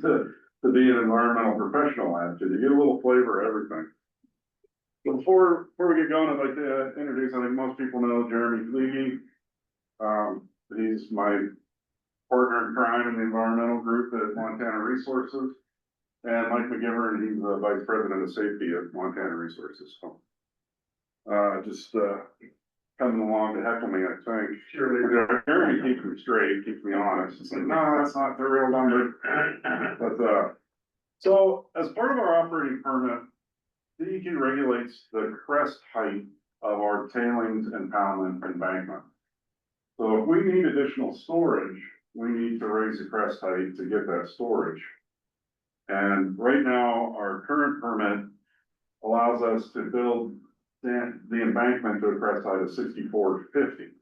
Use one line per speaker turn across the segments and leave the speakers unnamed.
to be an environmental professional at, because you get a little flavor of everything. But before we get going, I'd like to introduce, I think most people know Jeremy Fleege. He's my partner in crime in the environmental group at Montana Resources. And Mike McGivern, he's the Vice President of Safety at Montana Resources. So, just coming along to heckle me, I think. Sure, Jeremy keeps me straight, keeps me honest. It's like, no, that's not the real number. But, so as part of our operating permit, CTEC regulates the crest height of our tailings impoundment embankment. So if we need additional storage, we need to raise the crest height to get that storage. And right now, our current permit allows us to build the embankment to a crest height of 6450.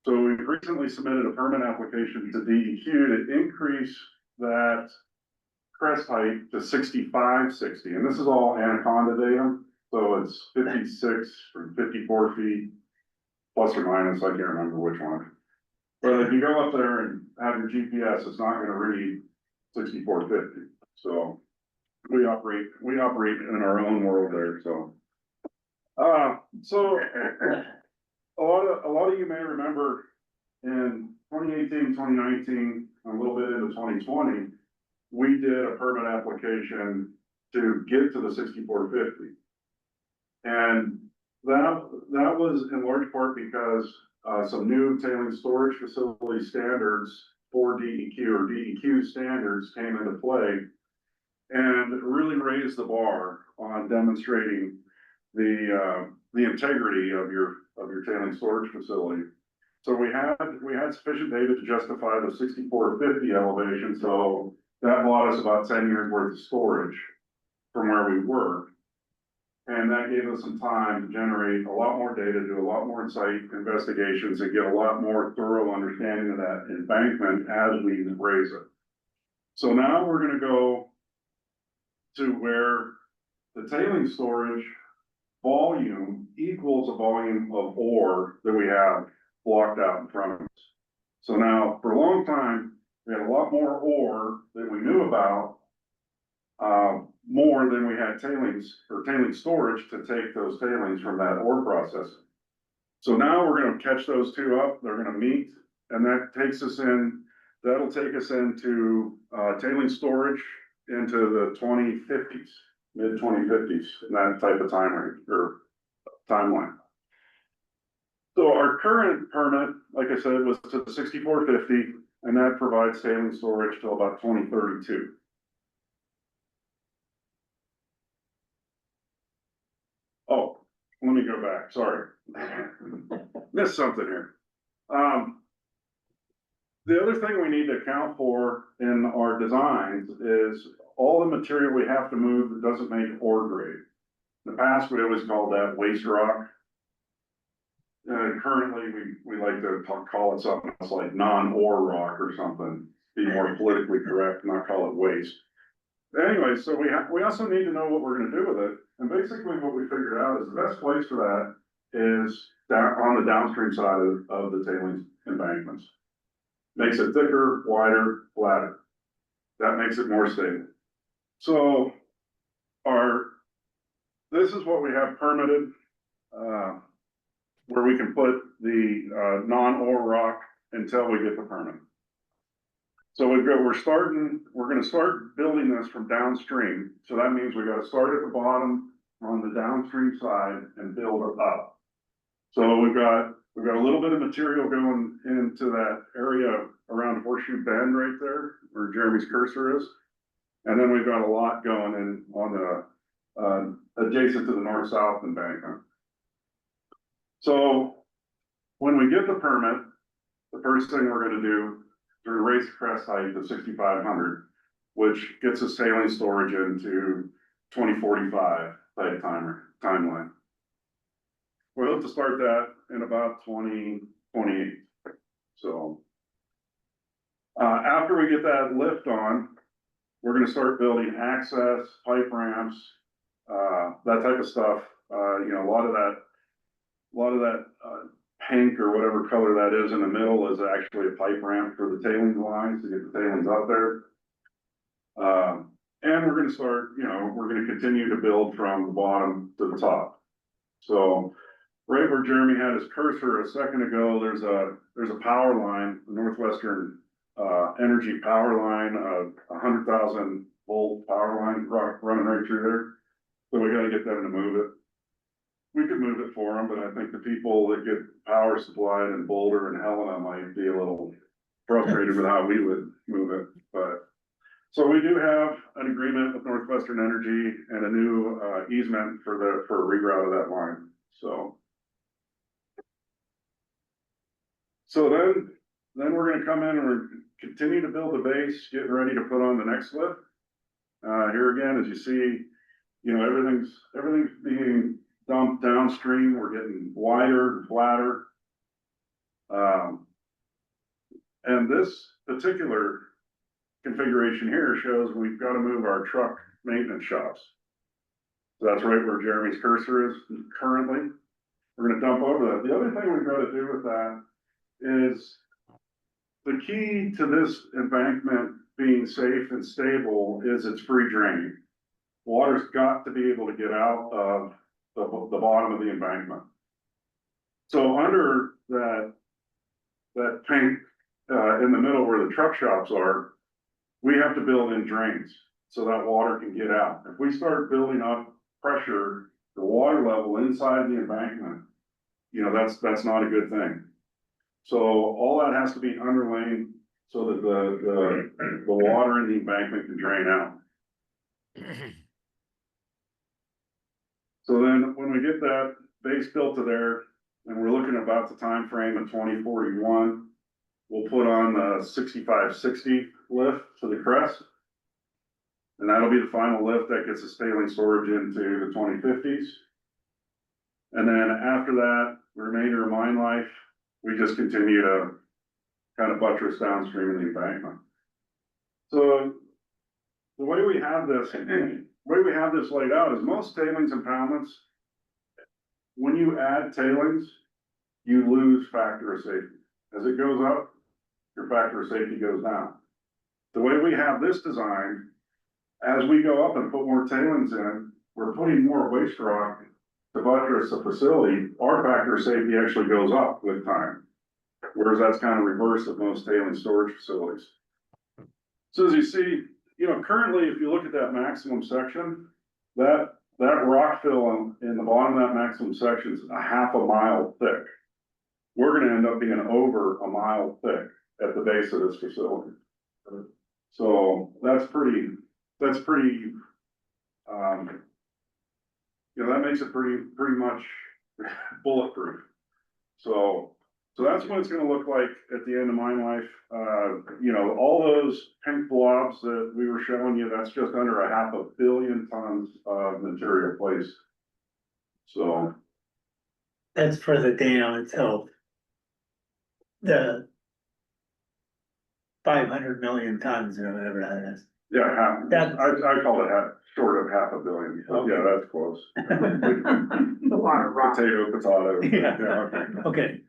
So we've recently submitted a permit application to DEQ to increase that crest height to 6560. And this is all Anaconda data. So it's 56 or 54 feet, plus or minus, I can't remember which one. But if you go up there and have your GPS, it's not gonna read 6450. So we operate in our own world there, so. So a lot of you may remember in 2018, 2019, a little bit into 2020, we did a permit application to get to the 6450. And that was in large part because some new tailings storage facility standards for DEQ or DEQ standards came into play and really raised the bar on demonstrating the integrity of your tailings storage facility. So we had sufficient data to justify the 6450 elevation. So that bought us about 10 years worth of storage from where we were. And that gave us some time to generate a lot more data, do a lot more site investigations, and get a lot more thorough understanding of that embankment as we raise it. So now we're going to go to where the tailings storage volume equals a volume of ore that we have blocked out in front of us. So now, for a long time, we had a lot more ore that we knew about, more than we had tailings storage to take those tailings from that ore processing. So now we're going to catch those two up, they're going to meet, and that'll take us into tailings storage into the 2050s, mid 2050s, in that type of time range or timeline. So our current permit, like I said, was to the 6450, and that provides tailings storage till about 2032. Oh, let me go back, sorry. Missed something here. The other thing we need to account for in our designs is all the material we have to move that doesn't make ore grade. In the past, we always called that waste rock. Currently, we like to call it something else like non-ore rock or something, be more politically correct, not call it waste. Anyway, so we also need to know what we're going to do with it. And basically what we figured out is the best place for that is down on the downstream side of the tailings embankments. Makes it thicker, wider, flatter. That makes it more stable. So this is what we have permitted, where we can put the non-ore rock until we get the permit. So we're going to start building this from downstream. So that means we got to start at the bottom on the downstream side and build it up. So we've got a little bit of material going into that area around Horseshoe Bend right there, where Jeremy's cursor is. And then we've got a lot going in on the adjacent to the north-south embankment. So when we get the permit, the first thing we're going to do is we're going to raise the crest height to 6,500, which gets us tailings storage into 2045 type timeline. We'll have to start that in about 2028. So after we get that lift on, we're going to start building access, pipe ramps, that type of stuff. You know, a lot of that pink or whatever color that is in the middle is actually a pipe ramp for the tailings lines to get the tailings out there. then we're gonna start, we're gonna continue to build from the bottom to the top. So right where Jeremy had his cursor a second ago, there's a power line, the Northwestern Energy power line, 100,000 volt power line running right through there. So we gotta get them to move it. We could move it for them, but I think the people that get power supplied in Boulder and Helena might be a little frustrated with how we would move it, but. So we do have an agreement with Northwestern Energy and a new easement for a reroute of that line, so. So then we're gonna come in and we're continue to build the base, getting ready to put on the next lift. Here again, as you see, everything's being dumped downstream. We're getting wider, flatter. And this particular configuration here shows we've got to move our truck maintenance shops. So that's right where Jeremy's cursor is currently. We're gonna dump over that. The other thing we've got to do with that is the key to this embankment being safe and stable is it's free draining. Water's got to be able to get out of the bottom of the embankment. So under that tank in the middle where the truck shops are, we have to build in drains so that water can get out. If we start building up pressure, the water level inside the embankment, that's not a good thing. So all that has to be underlain so that the water in the embankment can drain out. So then when we get that base built to there, and we're looking about the time frame of 2041, we'll put on the 6560 lift to the crest. And that'll be the final lift that gets the tailing storage into the 2050s. And then after that, the remainder of mine life, we just continue to kind of buttress downstream in the embankment. So the way we have this laid out is most tailings impoundments, when you add tailings, you lose factor of safety. As it goes up, your factor of safety goes down. The way we have this designed, as we go up and put more tailings in, we're putting more waste rock to buttress the facility. Our factor of safety actually goes up with time. Whereas that's kind of reverse of most tailings storage facilities. So as you see, currently, if you look at that maximum section, that rock fill in the bottom of that maximum section is a half a mile thick. We're gonna end up being over a mile thick at the base of this facility. So that makes it pretty much bulletproof. So that's what it's gonna look like at the end of mine life. All those pink blobs that we were showing you, that's just under 500 million tons of material placed. So.
That's for the dam itself. The 500 million tons or whatever that is.
Yeah, I call it short of 500 million.
Okay.
Yeah, that's close.
A lot of rock.
Potato.
Yeah. Okay.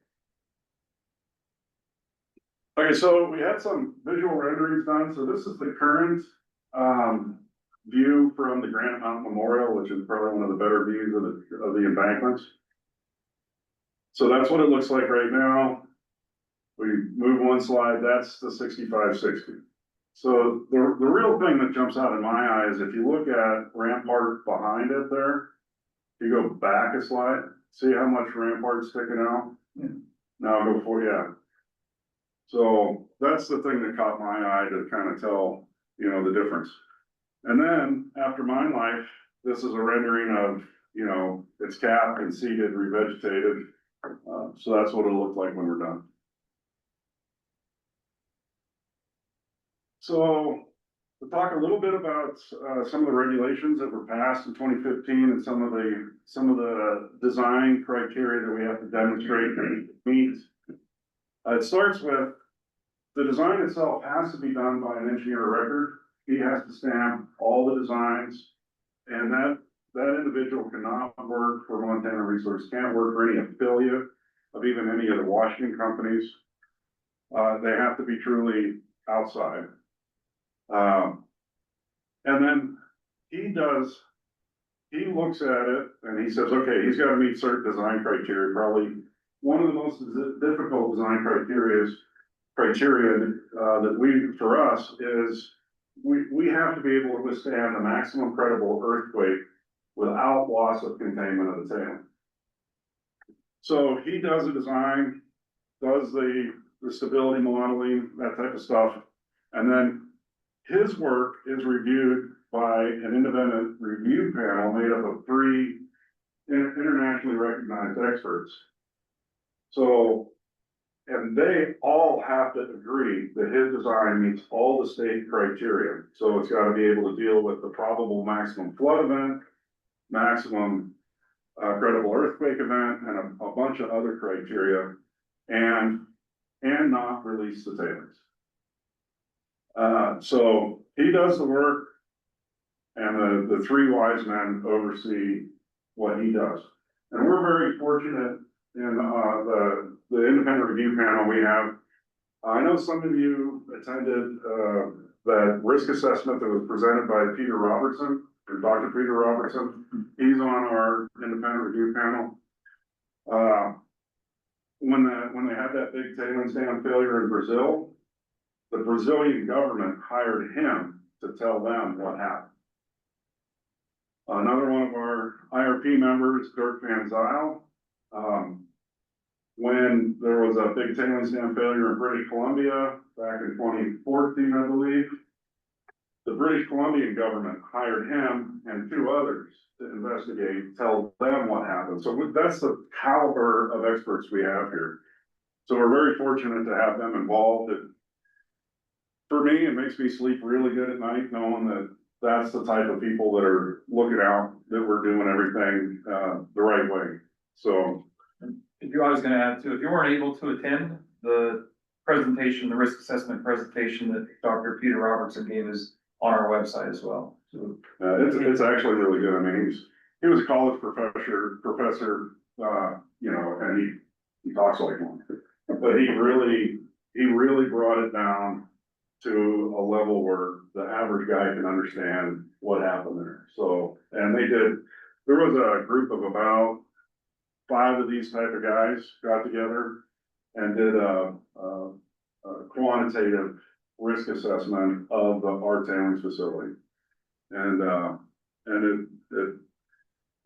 Okay, so we had some visual renderings done. So this is the current view from the Granite Mountain Memorial, which is probably one of the better views of the embankments. So that's what it looks like right now. We move one slide, that's the 6560. So the real thing that jumps out in my eye is if you look at Rampart behind it there, you go back a slide, see how much Rampart's sticking out?
Yeah.
Now go for, yeah. So that's the thing that caught my eye to kind of tell, the difference. And then after mine life, this is a rendering of, it's capped and seeded, revegetated. So that's what it'll look like when we're done. So to talk a little bit about some of the regulations that were passed in 2015 and some of the design criteria that we have to demonstrate and meet. It starts with the design itself has to be done by an engineer of record. He has to stamp all the designs, and that individual cannot work for Montana Resources, can't work for any affiliate of even any of the Washington companies. They have to be truly outside. And then does, he looks at it and he says, okay, he's gotta meet certain design criteria, probably one of the most difficult design criteria that we, for us, is we have to be able to withstand the maximum credible earthquake without loss of containment of the tailing. So he does a design, does the stability modeling, that type of stuff, and then his work is reviewed by an independent review panel made up of 3 internationally recognized experts. So, and they all have to agree that his design meets all the state criteria. So it's got to be able to deal with the probable maximum flood event, maximum credible earthquake event, and a bunch of other criteria, and not release the tailings. So he does the work, and the 3 wise men oversee what he does. And we're very fortunate in the independent review panel we have. I know some of you attended that risk assessment that was presented by Peter Robertson, or Dr. Peter Robertson. He's on our independent review panel. When they had that big tailings dam failure in Brazil, the Brazilian government hired him to tell them what happened. Another one of our IRP members, Dirk Van Zyl, when there was a big tailings dam failure in British Columbia back in 2014, I believe, the British Columbian government hired him and 2 others to investigate, tell them what happened. So that's the caliber of experts we have here. So we're very fortunate to have them involved. For me, it makes me sleep really good at night knowing that that's the type of people that are looking out, that we're doing everything the right way. So.
If you, I was gonna add too, if you weren't able to attend the presentation, the risk assessment presentation that Dr. Peter Robertson gave is on our website as well. So
it's actually really good. I mean, he was a college professor, you know, and he talks like one, but he really brought it down to a level where the average guy can understand what happened there. So, and there was a group of about 5 of these type of guys got together and did a quantitative risk assessment of our tailings facility. And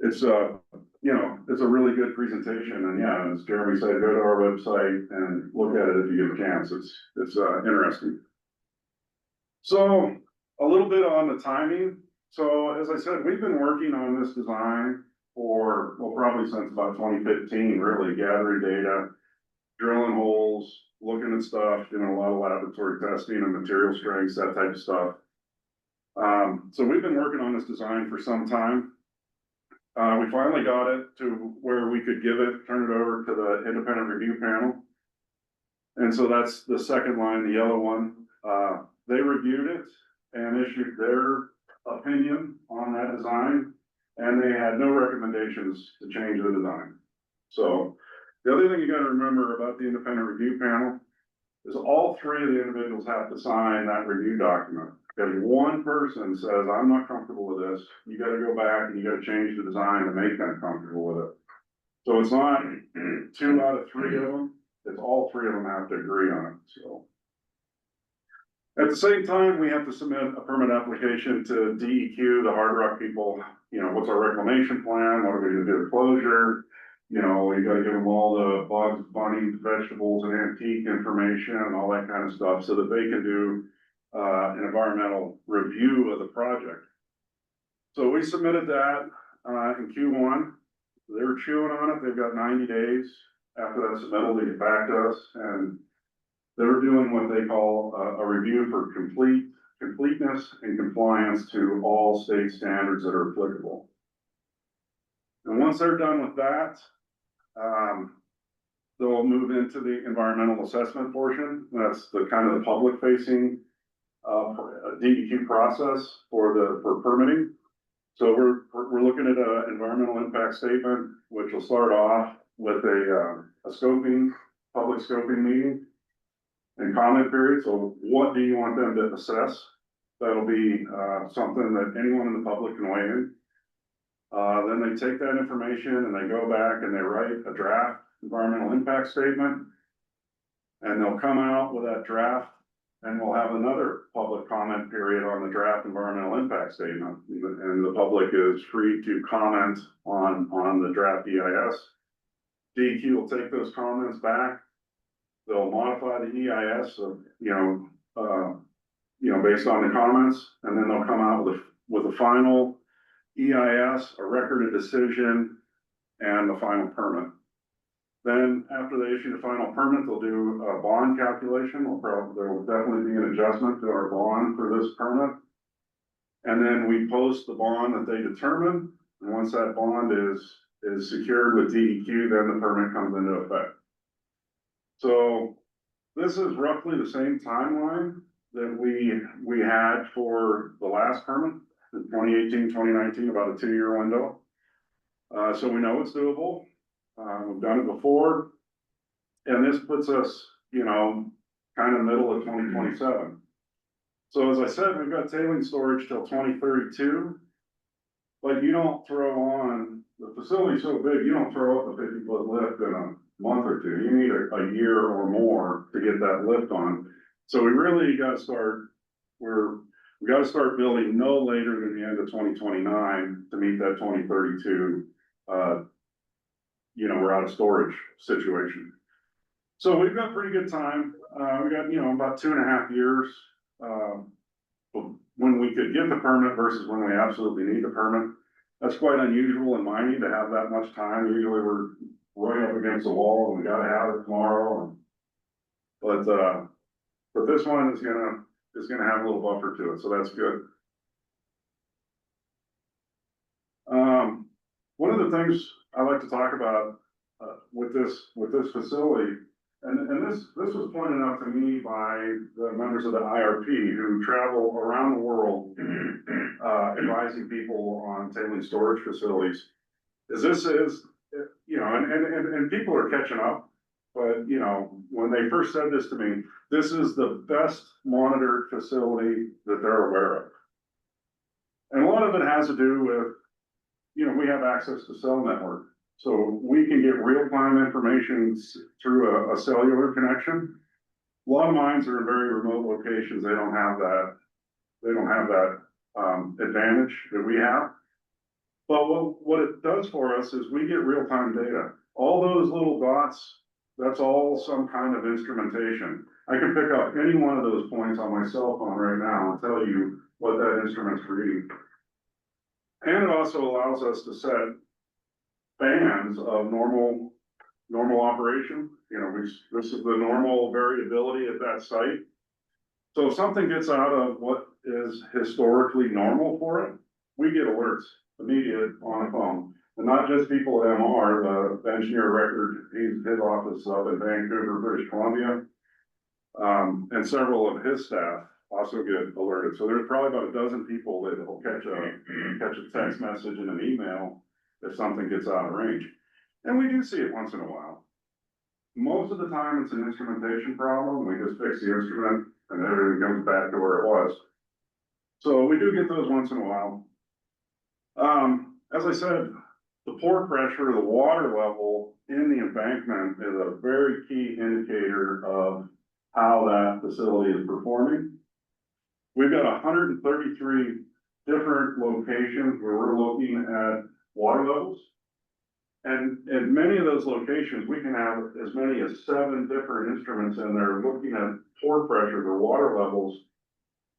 it's you know, it's a really good presentation. And yeah, as Jeremy said, go to our website and look at it if you get a chance. It's interesting. So a little bit on the timing. So as I said, we've been working on this design for, well, probably since about 2015, really gathering data, drilling holes, looking at stuff, doing a lot of laboratory testing and material strengths, that type of stuff. So we've been working on this design for some time. We finally got it to where we could turn it over to the independent review panel. And so that's the second line, the yellow one. They reviewed it and issued their opinion on that design, and they had no recommendations to change the design. So the other thing you got to remember about the independent review panel is all 3 of the individuals have to sign that review document. If one person says, I'm not comfortable with this, you got to go back and you got to change the design to make them comfortable with it. So it's not 2 out of 3 of them, it's all 3 of them have to agree on it. So at the same time, we have to submit a permit application to DEQ, the hard rock people. You know, what's our reclamation plan? What are we gonna do with closure? You know, you gotta give them all the bugs, bunnies, vegetables, and antique information and all that kind of stuff so that they can do an environmental review of the project. So we submitted that in Q1. They were chewing on it. They've got 90 days after that submittal to get back to us, and they're doing what they call a review for completeness and compliance to all state standards that are applicable. And once they're done with that, they'll move into the environmental assessment portion. That's the kind of the public facing DEQ process for permitting. So we're looking at an environmental impact statement, which will start off with a public scoping meeting and comment period. So what do you want them to assess? That'll be, something that anyone in the public can weigh in. Then they take that information and they go back and they write a draft environmental impact statement. And they'll come out with that draft, and we'll have another public comment period on the draft environmental impact statement. And the public is free to comment on the draft EIS. DEQ will take those comments back. They'll modify the EIS, based on the comments, and then they'll come out with a final EIS, a record of decision, and the final permit. Then after they issue the final permit, they'll do a bond calculation. There will definitely be an adjustment to our bond for this permit. And then we post the bond that they determine. And once that bond is secured with DEQ, then the permit comes into effect. So this is roughly the same timeline that we had for the last permit, in 2018, 2019, about a 2-year window. So we know it's doable. We've done it before. And this puts us, kind of middle of 2027. So as I said, we've got tailing storage till 2032. But you don't throw on, the facility's so big, you don't throw up a 50-foot lift in a month or two. You need a year or more to get that lift on. So we really gotta start, we gotta start building no later than the end of 2029 to meet that 2032, we're out of storage situation. So we've got pretty good time. We got, about 2.5 years, when we could get the permit versus when we absolutely need the permit. That's quite unusual in mining to have that much time. Usually we're right up against the wall and we gotta have it tomorrow. But this one is gonna have a little buffer to it, so that's good. One of the things I like to talk about with this facility, and this was pointed out to me by the members of the IRP who travel around the world advising people on tailing storage facilities, is and people are catching up, but when they first said this to me, this is the best monitored facility that they're aware of. And a lot of it has to do with, we have access to cell network. So we can get real-time information through a cellular connection. A lot of mines are in very remote locations. They don't have that. Advantage that we have. But what it does for us is we get real-time data. All those little dots, that's all some kind of instrumentation. I can pick up any one of those points on my cell phone right now and tell you what that instrument's reading. And it also allows us to set bands of normal operation. This is the normal variability at that site. So if something gets out of what is historically normal for it, we get alerts immediate on the phone. And not just people at MR, the engineer record, his office is up in Vancouver, British Columbia. And several of his staff also get alerted. So there's probably about a dozen people that will catch a text message and an email if something gets out of range. And we do see it once in a while. Most of the time it's an instrumentation problem. We just fix the instrument and everything comes back to where it was. So we do get those once in a while. As I said, the pore pressure, the water level in the embankment is a very key indicator of how that facility is performing. We've got 133 different locations where we're looking at water levels. And in many of those locations, we can have as many as 7 different instruments in there looking at pore pressure or water levels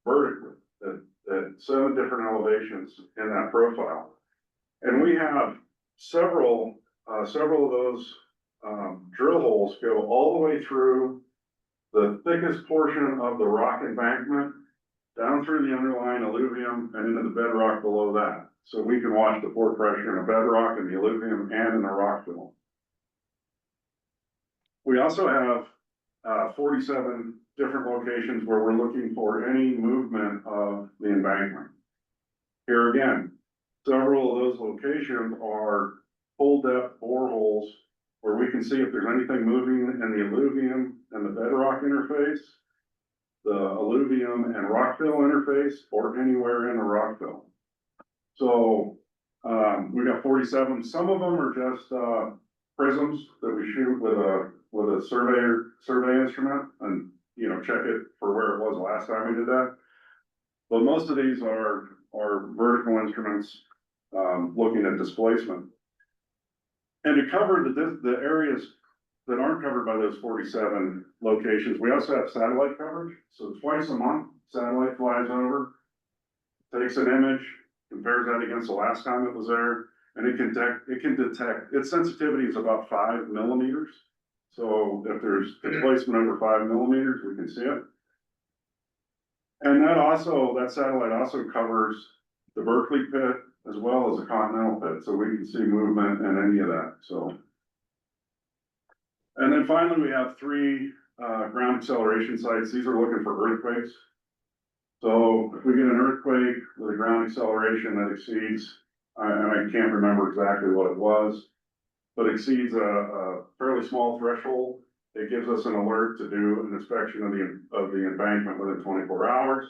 vertically at 7 different elevations in that profile. And we have several of those drill holes go all the way through the thickest portion of the rock embankment, down through the underlying alluvium and into the bedrock below that. So we can watch the pore pressure in the bedrock and the alluvium and in the rock film. We also have 47 different locations where we're looking for any movement of the embankment. Here again, several of those locations are full depth boreholes where we can see if there's anything moving in the alluvium and the bedrock interface. the alluvium and rockfill interface or anywhere in the rockfill. So, we got 47, some of them are just, prisms that we shoot with a survey instrument and, you know, check it for where it was last time we did that. But most of these are vertical instruments, looking at displacement. And to cover the areas that aren't covered by those 47 locations, we also have satellite coverage. So twice a month, satellite flies over, takes an image, compares that against the last time it was there, and it can detect, its sensitivity is about 5 millimeters. So if there's displacement over 5 millimeters, we can see it. And that satellite also covers the Berkeley pit as well as the Continental pit, so we can see movement in any of that, so. And then finally, we have 3 ground acceleration sites. These are looking for earthquakes. So if we get an earthquake with a ground acceleration that exceeds, and I can't remember exactly what it was, but exceeds a fairly small threshold, it gives us an alert to do an inspection of the embankment within 24 hours.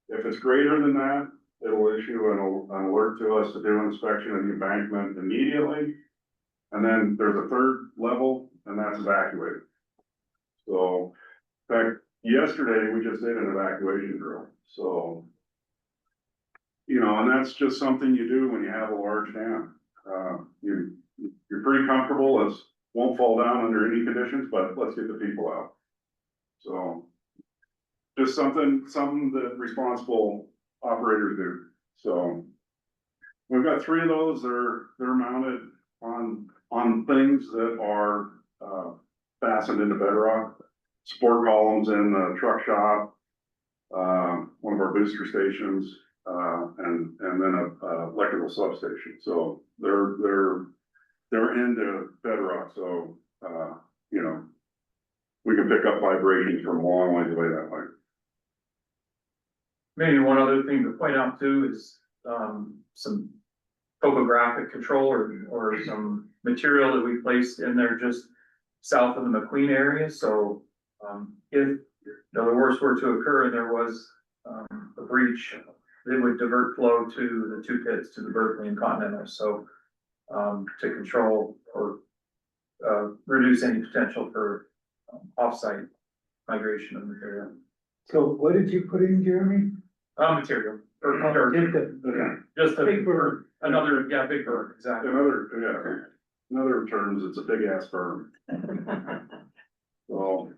If it's greater than that, it'll issue an alert to us to do an inspection of the embankment immediately. And then there's a 3rd level, and that's evacuated. So, in fact, yesterday we just did an evacuation drill. So, you know, and that's just something you do when you have a large dam. You're pretty comfortable, it won't fall down under any conditions, but let's get the people out. So, just something that responsible operators do. So, we've got 3 of those. They're mounted on things that are fastened into bedrock. Support columns in the truck shop, one of our booster stations, and then a electrical substation. So they're into bedrock. So you know, we can pick up vibrations from a long ways away that way.
Maybe one other thing to point out too is, some topographic control or some material that we placed in there just south of the McQueen area. So, if the worst were to occur and there was, a breach, it would divert flow to the 2 pits, to the Berkeley and Continental. So, to control or, reduce any potential for offsite migration of material.
So what did you put in, Jeremy?
Material, or just a
Big berm.
another, yeah, big berm, exactly.
In other terms, it's a big ass berm. So,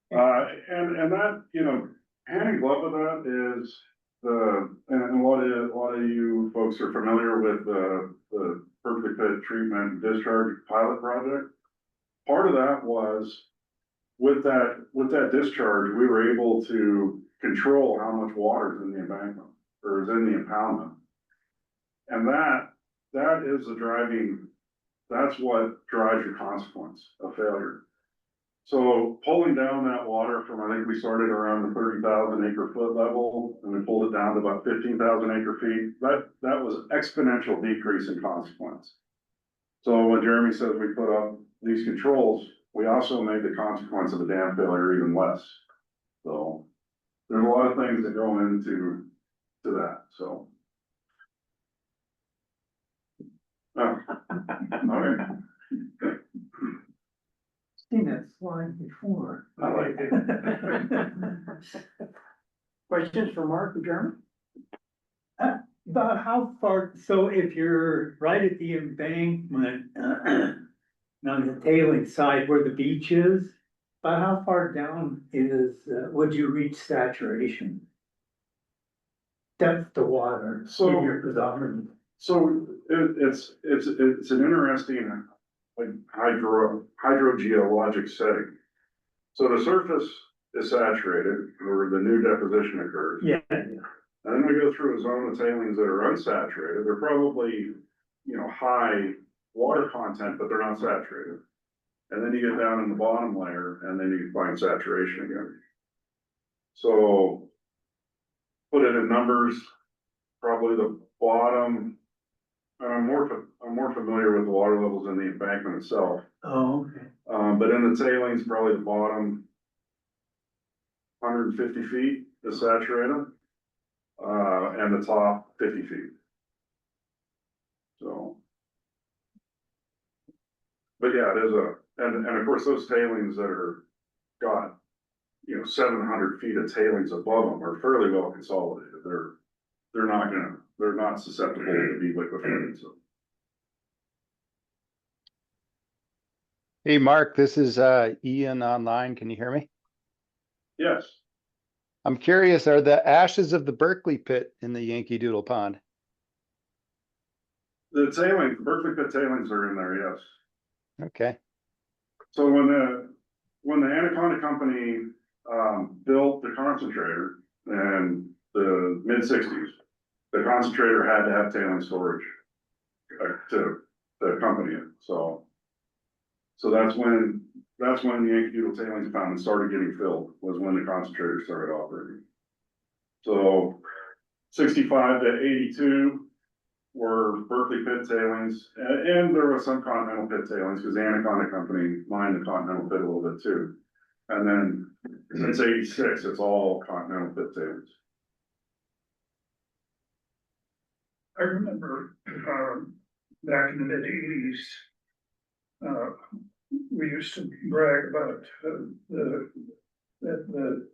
and that, you know, hand in glove with that is and a lot of you folks are familiar with the Berkeley Pit Treatment Discharge Pilot Project. Part of that was with that discharge, we were able to control how much water is in the embankment or is in the impoundment. And that is that's what drives your consequence of failure. So pulling down that water from, I think we started around the 30,000 acre foot level and we pulled it down to about 15,000 acre feet. That was exponential decrease in consequence. So when Jeremy says we put up these controls, we also made the consequence of the dam failure even less. So there's a lot of things that go into that, so. Oh, okay.
Seen that slide before.
I like it.
Questions for Mark or Jeremy?
About how far, so if you're right at the embankment, on the tailing side where the beach is, about how far down would you reach saturation? Depth to water
So-
in your predominant.
So it's an interesting, like, hydrogeologic setting. So the surface is saturated where the new deposition occurs.
Yeah,
And then we go through a zone of tailings that are unsaturated. They're probably, you know, high water content, but they're not saturated. And then you get down in the bottom layer and then you find saturation again. So put it in numbers, probably the bottom. I'm more familiar with the water levels in the embankment itself.
oh, okay.
But in the tailings, probably the bottom 150 feet is saturated. And the top 50 feet. So. But yeah, it is and of course, those tailings that are got, 700 feet of tailings above them are fairly well consolidated. They're not susceptible to be liquefied, so.
Hey, Mark, this is Ian online. Can you hear me?
Yes,
I'm curious, are the ashes of the Berkeley pit in the Yankee Doodle Pond?
the Berkeley pit tailings are in there, yes.
Okay,
So when the Anaconda Company, built the concentrator in the mid-60s, the concentrator had to have tailings storage to accompany it, so. So that's when the Yankee Doodle tailings pound started getting filled, was when the concentrator started operating. So 65 to 82 were Berkeley pit tailings, and there was some Continental pit tailings, because the Anaconda Company mined the Continental pit a little bit too. And then since 86, it's all Continental pit tailings.
I remember, back in the mid-80s, we used to brag about, the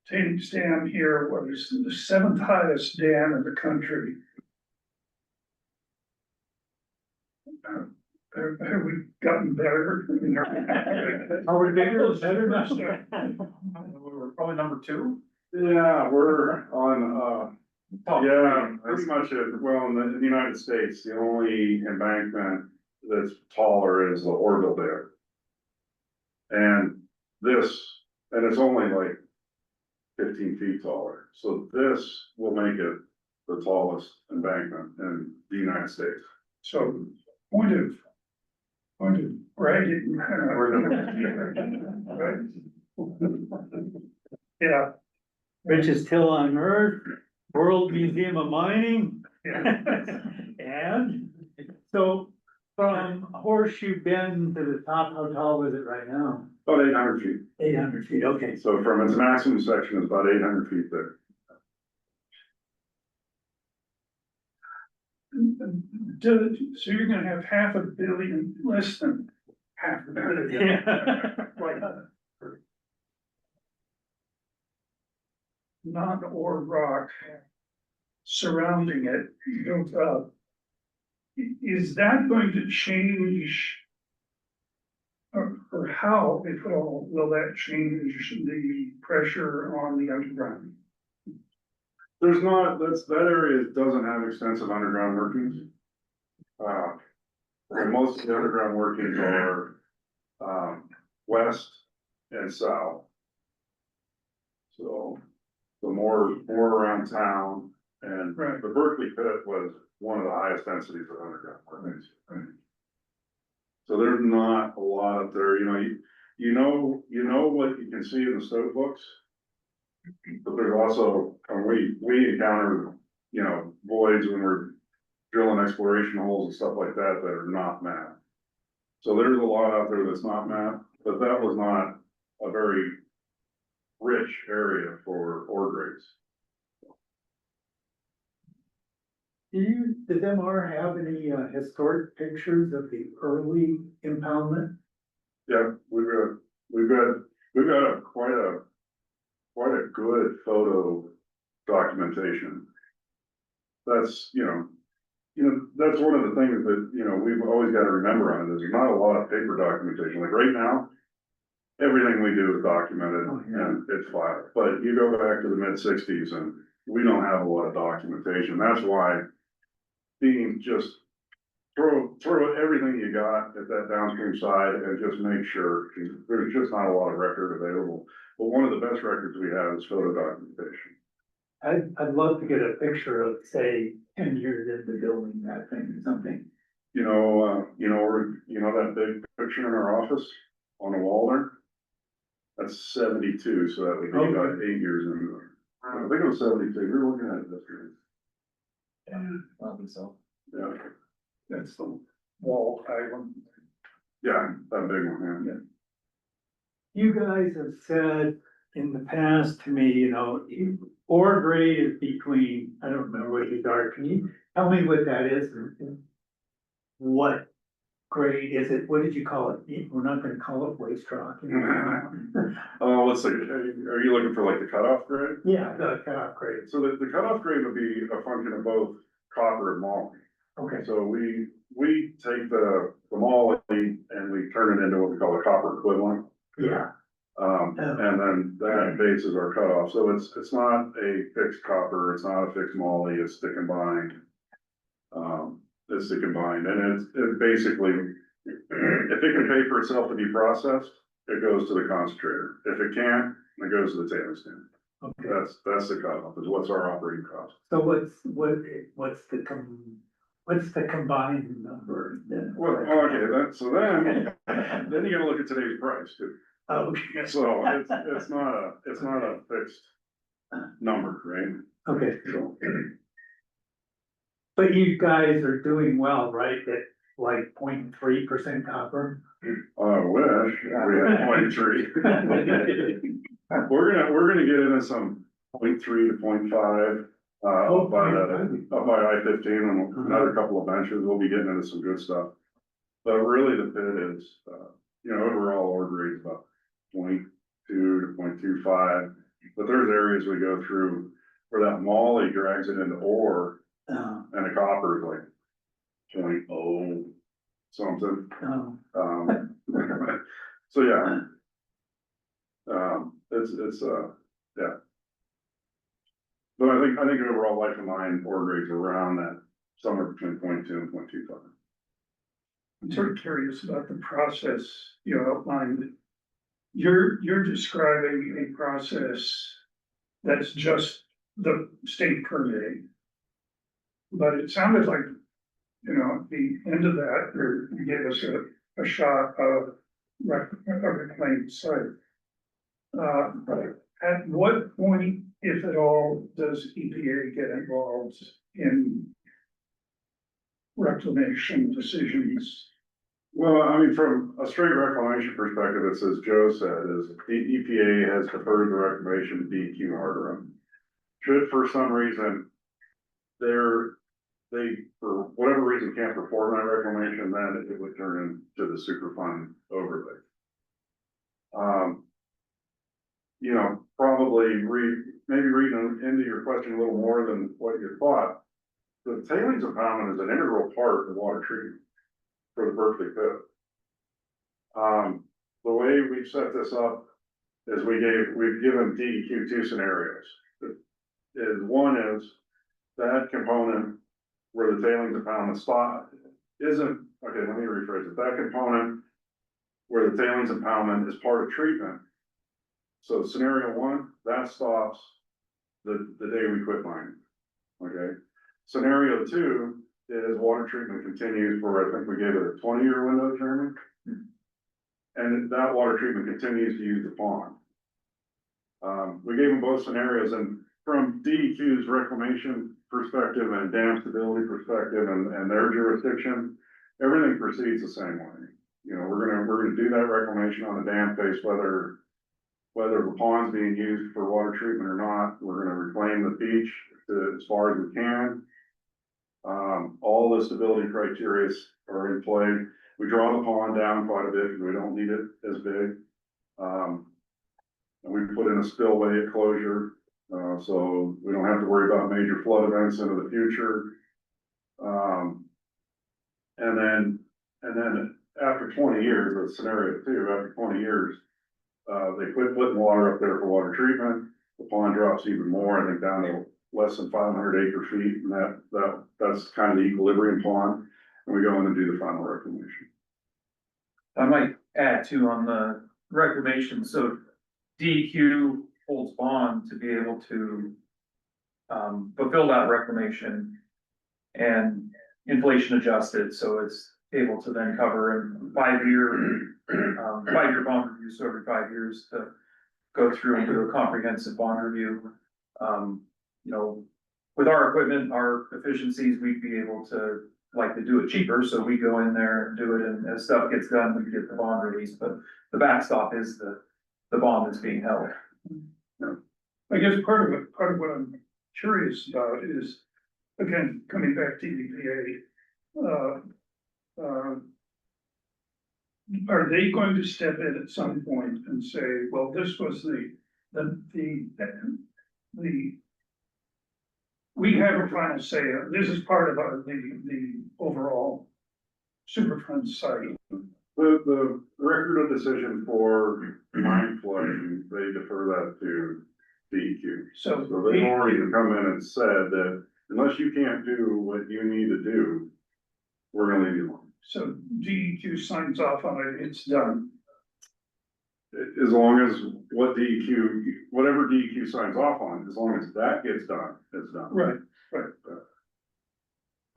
tailings dam here was the 7th highest dam in the country. Have we gotten better?
Are we bigger or better now?
We're probably number 2.
Yeah, we're on,
Top
yeah,
three.
pretty much it. Well, in the United States, the only embankment that's taller is the Orville Dam. And it's only like 15 feet taller. So this will make it the tallest embankment in the United States.
So, point of bragging. Right? Yeah.
Richest hill on earth, World Museum of Mining.
Yeah.
And so from Horseshoe Bend to the top, how tall is it right now?
About 800 feet.
800 feet, okay.
So from its maximum section is about 800 feet there.
So you're gonna have 500 million, less than 500 million.
Yeah.
Like, non-ore rock surrounding it built up. Is that going to change? Or how, if at all, will that change the pressure on the underground?
There's not, that area doesn't have extensive underground workings. And most of the underground workings are, west and south. So more around town, and
Right.
the Berkeley pit was one of the highest densities of underground workings. So there's not a lot up there, you know what you can see in the stope books. But there's also, we encounter, voids when we're drilling exploration holes and stuff like that that are not mapped. So there's a lot out there that's not mapped, but that was not a very rich area for ore grades.
Does MR have any historic pictures of the early impoundment?
Yeah, we've got quite a good photo documentation. That's, that's one of the things that, we've always got to remember on it, is there's not a lot of paper documentation. Like right now, everything we do is documented and it's filed. But you go back to the mid-60s and we don't have a lot of documentation. That's why being just throw everything you got at that downstream side and just make sure, 'cause there's just not a lot of record available. But one of the best records we have is photo documentation.
I'd love to get a picture of, say, 10 years into building that thing or something.
That big picture in our office on the wall there? That's 72, so that would be about 8 years into it. I think it was 72, we were looking at it this year.
Yeah, I think so.
Yeah,
That's the wall island.
yeah, that big one, yeah.
You guys have said in the past, to me, you know, ore grade is between, I don't remember what you are, can you tell me what that is? What grade is it? What did you call it? We're not gonna call it waste rock.
Oh, let's see, are you looking for like the cutoff grade?
Yeah, the cutoff grade.
So the cutoff grade would be a function of both copper and moly.
Okay,
So we take the moly and we turn it into what we call a copper equivalent.
yeah,
And then that base is our cutoff, so it's not a fixed copper, it's not a fixed moly, it's the combined. It's the combined, and it basically, if it can pay for itself to be processed, it goes to the concentrator. If it can't, it goes to the tailings stand.
okay.
That's the cutoff, is what's our operating cost.
So what's the combined number then?
Well, okay, so then you gotta look at today's price too.
Okay,
So it's not a fixed number, right?
okay,
So,
but you guys are doing well, right, at like 0.3% copper?
I wish we had 0.3. We're gonna get into some 0.3 to 0.5, up by I-15 and another couple of benches, we'll be getting into some good stuff. But really the pit is, overall ore grade is about 0.2 to 0.25, but there's areas we go through where that moly drags it into ore and the copper is like 0.0 something.
Oh,
So yeah. Yeah. But I think overall life of mine ore grades are around that, somewhere between 0.2 and 0.25.
I'm sort of curious about the process you outlined. You're describing a process that's just the state permitting. But it sounded like, at the end of that, you gave us a shot of a reclaimed site. At what point, if at all, does EPA get involved in reclamation decisions?
Well, I mean, from a straight reclamation perspective, it's as Joe said, is the EPA has deferred the reclamation to DEQ harder. Should for some reason they, for whatever reason, can't perform that reclamation, then it would turn into the Superfund overlay. Probably maybe reading into your question a little more than what you thought. The tailings impoundment is an integral part of water treatment for the Berkeley pit. The way we've set this up is we've given DEQ two scenarios. One is that component where the tailings impoundment spot isn't, okay, let me rephrase it. That component where the tailings impoundment is part of treatment. So scenario one, that stops the day we quit mining, okay? Scenario two is water treatment continues for, I think we gave it a 20-year window, Chairman. And that water treatment continues to use the pond. We gave them both scenarios, and from DEQ's reclamation perspective and dam stability perspective and their jurisdiction, everything proceeds the same way. We're gonna do that reclamation on the dam face, whether the pond's being used for water treatment or not. We're gonna reclaim the beach as far as we can. All the stability criteria are in play. We draw the pond down quite a bit because we don't need it as big. And we put in a spillway closure, so we don't have to worry about major flood events into the future. And then after 20 years, that's scenario two, after 20 years, they quit putting water up there for water treatment. The pond drops even more, I think down to less than 500 acre feet, and that's kind of the equilibrium pond. And we go in and do the final reclamation.
I might add too on the reclamation, so DEQ holds bond to be able to fulfill that reclamation and inflation adjusted, so it's able to then cover in 5-year bond review, so every 5 years to go through and do a comprehensive bond review. With our equipment, our efficiencies, we'd be able to like to do it cheaper, so we go in there and do it, and as stuff gets done, we get the bond released, but the backstop is the bond that's being held.
I guess part of what I'm curious about is, again, coming back to EPA. Are they going to step in at some point and say, well, this was the, we have a final say, this is part of the overall Superfund site.
The record of decision for mine flooding, they defer that to DEQ.
So
So they've already come in and said that unless you can't do what you need to do, we're gonna leave you alone.
So DEQ signs off on it, it's done.
As long as whatever DEQ signs off on, as long as that gets done, it's done.
Right.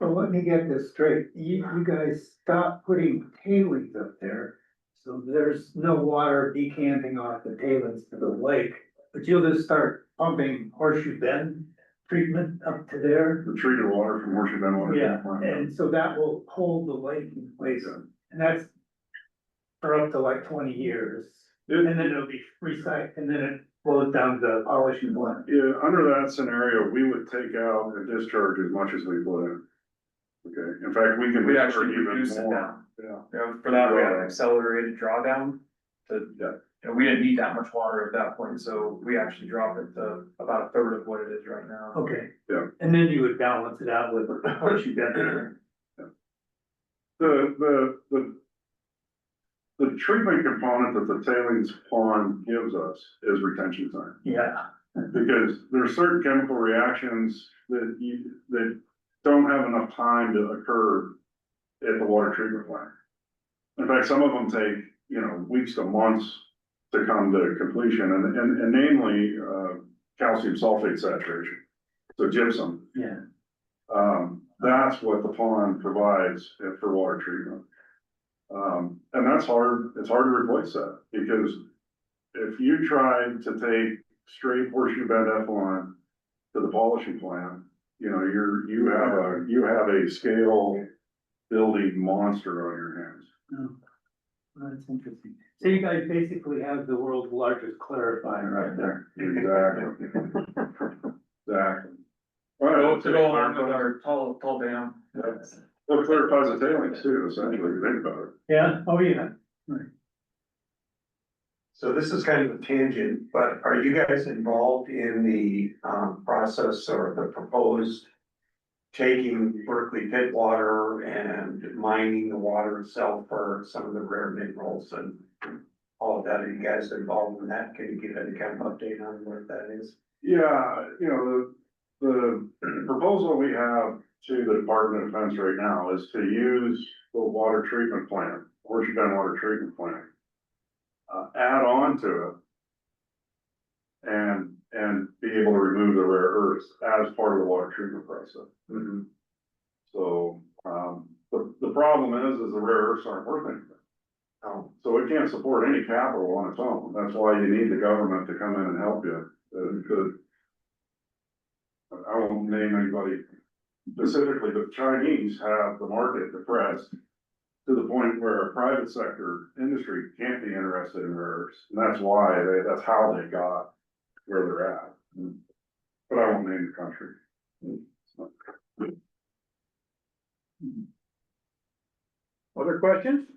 So let me get this straight, you guys stop putting tailings up there, so there's no water decanting off the tailings to the lake, but you'll just start pumping Horseshoe Bend treatment up to there.
The treated water from Horseshoe Bend water.
Yeah,
treatment plant.
and so that will hold the lake in place, and that's for up to like 20 years. And then it'll be recycled, and then it flows down to polishing blend.
Yeah, under that scenario, we would take out and discharge as much as we put in. Okay, in fact, we can.
We'd actually
discharge even
reduce it
more.
down.
Yeah,
You know, for that, we had an accelerated drawdown to,
Yeah.
you know, we didn't need that much water at that point, so we actually dropped it to about a third of what it is right now.
Okay.
Yeah.
And then you would balance it out with Horseshoe Bend.
the treatment component that the tailings pond gives us is retention time.
Yeah.
Because there are certain chemical reactions that don't have enough time to occur at the water treatment plant. In fact, some of them take, weeks to months to come to completion, and namely, calcium sulfate saturation, so gypsum.
Yeah.
That's what the pond provides for water treatment. And that's hard, it's hard to replace that, because if you tried to take straight Horseshoe Bend effluent to the polishing plant, you have a scale building monster on your hands.
Oh, that's interesting. So you guys basically have the world's largest clarifier right there.
Exactly. Exactly.
To go along with our tall dam.
Well, it clarifies the tailings too, essentially, if you think about it.
Yeah, oh yeah.
So this is kind of a tangent, but are you guys involved in the process or the proposed taking Berkeley pit water and mining the water itself for some of the rare minerals and all of that? Are you guys involved in that? Can you give any kind of update on what that is?
Yeah, the proposal we have to the Department of Defense right now is to use the water treatment plant, Horseshoe Bend water treatment plant. Add on to it. And be able to remove the rare earths as part of the water treatment process. So, the problem is the rare earths aren't worth anything. So it can't support any capital on its own. That's why you need the government to come in and help you. I won't name anybody specifically, but Chinese have the market depressed to the point where a private sector industry can't be interested in rare earths. And that's why that's how they got where they're at. But I won't name the country.
Other questions?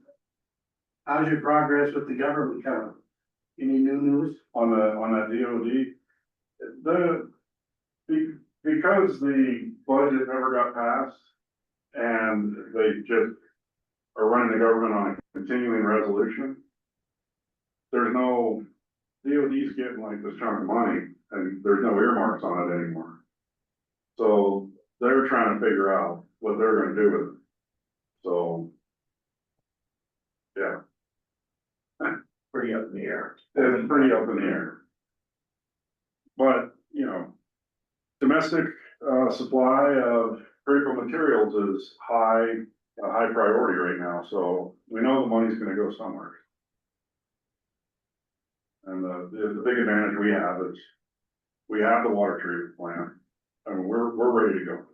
How's your progress with the government coming? Any new news?
On that DOD, because the budget never got passed and they just are running the government on a continuing resolution. There's no, DOD's getting like this chunk of money and there's no earmarks on it anymore. So they're trying to figure out what they're gonna do with it. So. Yeah.
Pretty up in the air.
It's pretty up in the air. But, domestic, supply of critical materials is a high priority right now, so we know the money's gonna go somewhere. And the big advantage we have is, we have the water treatment plant, and we're ready to go.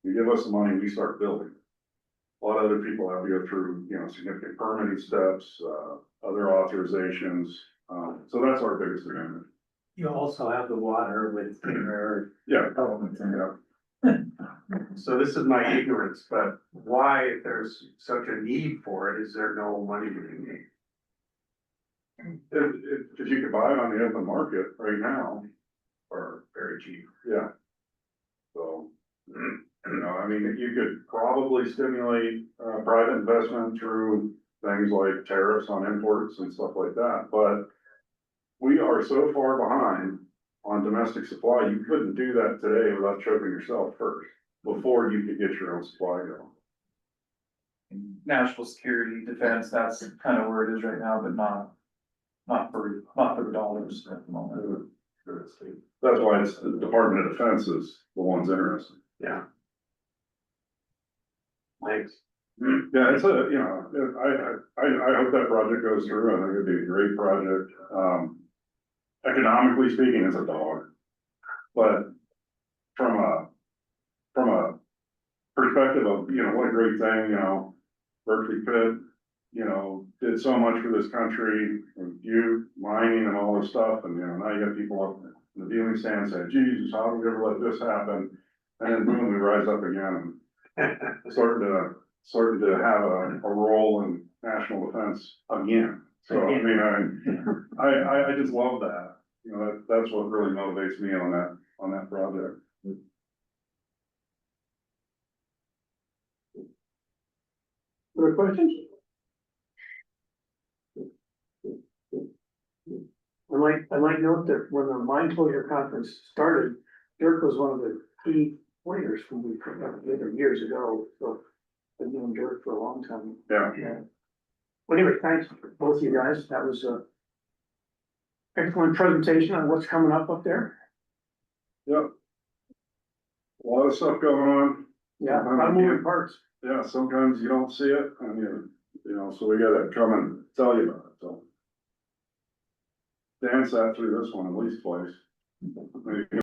You give us the money, we start building. A lot of other people have to go through, significant permitting steps, other authorizations, so that's our biggest advantage.
you also have the water with their
Yeah,
elements in it.
yeah.
So this is my ignorance, but why, if there's such a need for it, is there no money to be made?
If you could buy it on the open market right now,
Or very cheap?
yeah. So, I mean, you could probably stimulate, private investment through things like tariffs on imports and stuff like that, but we are so far behind on domestic supply, you couldn't do that today without choking yourself first, before you could get your own supply going.
National security, defense, that's kind of where it is right now, but not for the dollars at the moment.
That's why it's, the Department of Defense is the ones interested.
Yeah. Thanks.
Yeah, it's a, I hope that project goes through. I think it'd be a great project. Economically speaking, it's a dog. But from a perspective of, what a great thing, Berkeley Pitt, did so much for this country, and Butte, mining and all this stuff, and, now you got people up in the viewing stand saying, Jesus, how did we ever let this happen? And then boom, we rise up again and starting to have a role in national defense again. So, I mean, I just love that. That's what really motivates me on that project.
Other questions? I might note that when the mine closure conference started, Dirk was one of the key players from years ago, so I've known Dirk for a long time.
Yeah.
Well, anyway, thanks both of you guys. That was a excellent presentation on what's coming up there.
Yep. A lot of stuff going on.
Yeah, a lot of moving parts.
Yeah, sometimes you don't see it, and so we gotta come and tell you about it, so. Dan sat through this one at least twice. Maybe